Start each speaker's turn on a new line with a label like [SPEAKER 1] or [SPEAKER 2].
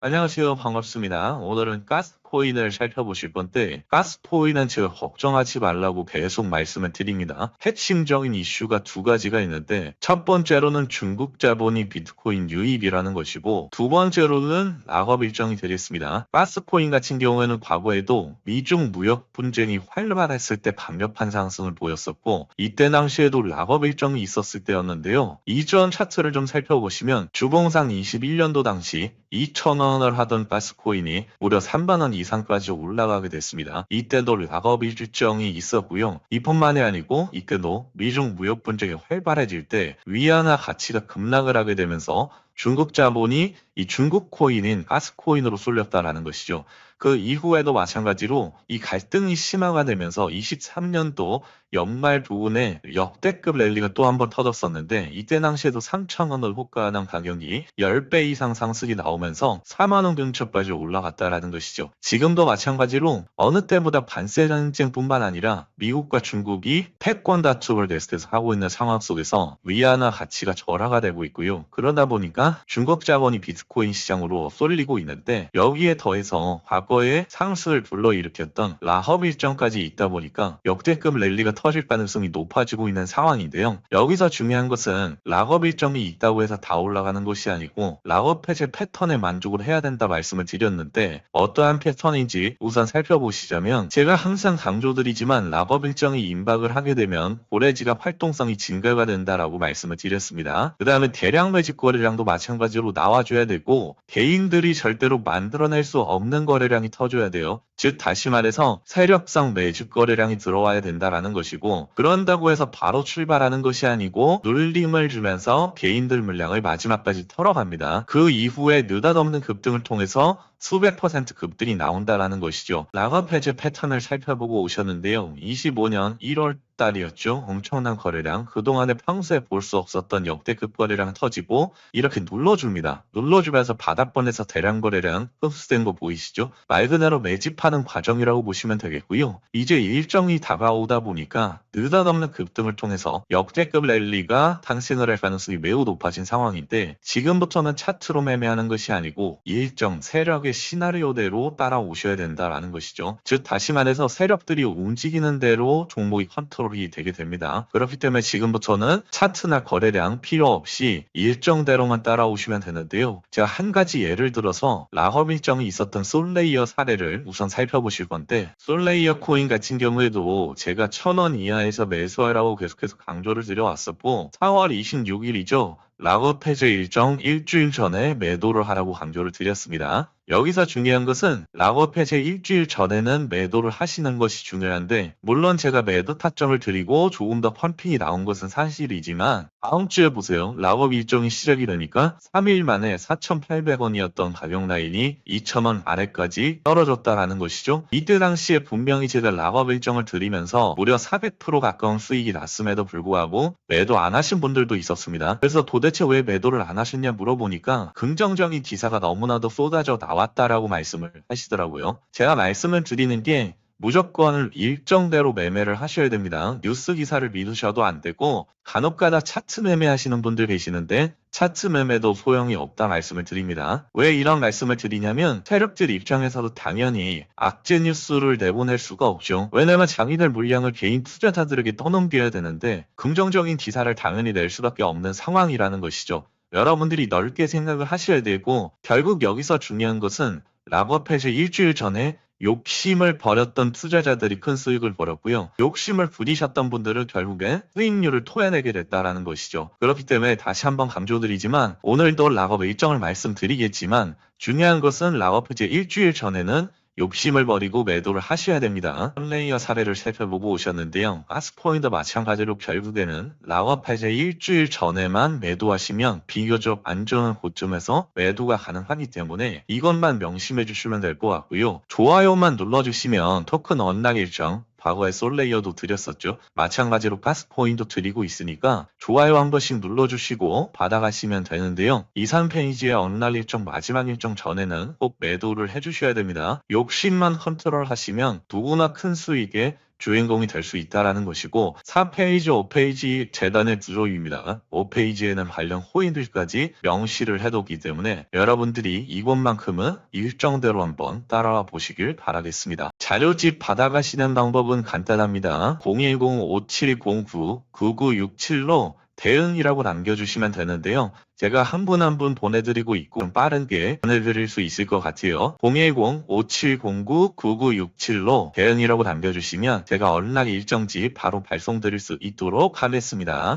[SPEAKER 1] 안녕하세요. 반갑습니다. 오늘은 가스코인을 살펴보실 건데, 가스코인은 제가 걱정하지 말라고 계속 말씀을 드립니다. 핵심적인 이슈가 두 가지가 있는데, 첫 번째로는 중국 자본이 비트코인 유입이라는 것이고, 두 번째로는 락업 일정이 되겠습니다. 가스코인 같은 경우에는 과거에도 미중 무역 분쟁이 활발했을 때 강력한 상승을 보였었고, 이때 당시에도 락업 일정이 있었을 때였는데요. 이전 차트를 좀 살펴보시면, 주봉상 21년도 당시 2,000원을 하던 가스코인이 무려 3만원 이상까지 올라가게 됐습니다. 이때도 락업 일정이 있었고요. 이뿐만이 아니고 이때도 미중 무역 분쟁이 활발해질 때 위안화 가치가 급락을 하게 되면서 중국 자본이 이 중국 코인인 가스코인으로 쏠렸다라는 것이죠. 그 이후에도 마찬가지로 이 갈등이 심화가 되면서 23년도 연말 부근에 역대급 랠리가 또 한 번 터졌었는데 이때 당시에도 3,000원을 호가하는 가격이 10배 이상 상승이 나오면서 4만원 근처까지 올라갔다라는 것이죠. 지금도 마찬가지로 어느 때보다 관세 전쟁뿐만 아니라 미국과 중국이 패권 다툼을 계속해서 하고 있는 상황 속에서 위안화 가치가 절하가 되고 있고요. 그러다 보니까 중국 자본이 비트코인 시장으로 쏠리고 있는데 여기에 더해서 과거에 상승을 불러일으켰던 라허브 일정까지 있다 보니까 역대급 랠리가 터질 가능성이 높아지고 있는 상황인데요. 여기서 중요한 것은 락업 일정이 있다고 해서 다 올라가는 것이 아니고 락업 해제 패턴에 만족을 해야 된다 말씀을 드렸는데 어떠한 패턴인지 우선 살펴보시자면 제가 항상 강조드리지만 락업 일정이 임박을 하게 되면 고래지갑 활동성이 증가가 된다라고 말씀을 드렸습니다. 그 다음에 대량 매집 거래량도 마찬가지로 나와줘야 되고 개인들이 절대로 만들어낼 수 없는 거래량이 터져야 돼요. 즉 다시 말해서 세력성 매집 거래량이 들어와야 된다라는 것이고 그런다고 해서 바로 출발하는 것이 아니고 눌림을 주면서 개인들 물량을 마지막까지 털어갑니다. 그 이후에 느닷없는 급등을 통해서 수백 퍼센트 급등이 나온다라는 것이죠. 락업 해제 패턴을 살펴보고 오셨는데요. 25년 1월 달이었죠. 엄청난 거래량. 그동안에 평소에 볼 수 없었던 역대급 거래량 터지고 이렇게 눌러줍니다. 눌러주면서 바닥권에서 대량 거래량 흡수된 거 보이시죠? 말 그대로 매집하는 과정이라고 보시면 되겠고요. 이제 일정이 다가오다 보니까 느닷없는 급등을 통해서 역대급 랠리가 탄생을 할 가능성이 매우 높아진 상황인데 지금부터는 차트로 매매하는 것이 아니고 일정 세력의 시나리오대로 따라오셔야 된다라는 것이죠. 즉 다시 말해서 세력들이 움직이는 대로 종목이 컨트롤이 되게 됩니다. 그렇기 때문에 지금부터는 차트나 거래량 필요 없이 일정대로만 따라오시면 되는데요. 제가 한 가지 예를 들어서 락업 일정이 있었던 솔레이어 사례를 우선 살펴보실 건데 솔레이어 코인 같은 경우에도 제가 1,000원 이하에서 매수하라고 계속해서 강조를 드려왔었고 4월 26일이죠. 락업 해제 일정 일주일 전에 매도를 하라고 강조를 드렸습니다. 여기서 중요한 것은 락업 해제 일주일 전에는 매도를 하시는 것이 중요한데 물론 제가 매도 타점을 드리고 조금 더 펀핑이 나온 것은 사실이지만 다음 주에 보세요. 락업 일정이 시작이 되니까 3일 만에 4,800원이었던 가격 라인이 2,000원 아래까지 떨어졌다라는 것이죠. 이때 당시에 분명히 제가 락업 일정을 드리면서 무려 400% 가까운 수익이 났음에도 불구하고 매도 안 하신 분들도 있었습니다. 그래서 도대체 왜 매도를 안 하셨냐 물어보니까 긍정적인 기사가 너무나도 쏟아져 나왔다라고 말씀을 하시더라고요. 제가 말씀을 드리는 게 무조건 일정대로 매매를 하셔야 됩니다. 뉴스 기사를 믿으셔도 안 되고 간혹가다 차트 매매하시는 분들 계시는데 차트 매매도 소용이 없다 말씀을 드립니다. 왜 이런 말씀을 드리냐면 세력들 입장에서도 당연히 악재 뉴스를 내보낼 수가 없죠. 왜냐면 자기들 물량을 개인 투자자들에게 떠넘겨야 되는데 긍정적인 기사를 당연히 낼 수밖에 없는 상황이라는 것이죠. 여러분들이 넓게 생각을 하셔야 되고 결국 여기서 중요한 것은 락업 해제 일주일 전에 욕심을 버렸던 투자자들이 큰 수익을 벌었고요. 욕심을 부리셨던 분들은 결국에 수익률을 토해내게 됐다라는 것이죠. 그렇기 때문에 다시 한번 강조드리지만 오늘도 락업 일정을 말씀드리겠지만 중요한 것은 락업 해제 일주일 전에는 욕심을 버리고 매도를 하셔야 됩니다. 플레이어 사례를 살펴보고 오셨는데요. 가스코인도 마찬가지로 결국에는 락업 해제 일주일 전에만 매도하시면 비교적 안전한 고점에서 매도가 가능하기 때문에 이것만 명심해 주시면 될 것 같고요. 좋아요만 눌러주시면 토큰 언락 일정 과거에 솔레이어도 드렸었죠. 마찬가지로 가스코인도 드리고 있으니까 좋아요 한 번씩 눌러주시고 받아가시면 되는데요. 2, 3페이지의 언락 일정 마지막 일정 전에는 꼭 매도를 해주셔야 됩니다. 욕심만 컨트롤 하시면 누구나 큰 수익에 주인공이 될 수 있다라는 것이고 4페이지, 5페이지 재단의 구조입니다. 5페이지에는 관련 호인들까지 명시를 해뒀기 때문에 여러분들이 이것만큼은 일정대로 한번 따라와 보시길 바라겠습니다. 자료집 받아가시는 방법은 간단합니다. 010-5709-9967로 대응이라고 남겨주시면 되는데요. 제가 한 분 한 분 보내드리고 있고 좀 빠르게 보내드릴 수 있을 것 같아요. 010-5709-9967로 대응이라고 남겨주시면 제가 어느 날 일정지 바로 발송드릴 수 있도록 하겠습니다.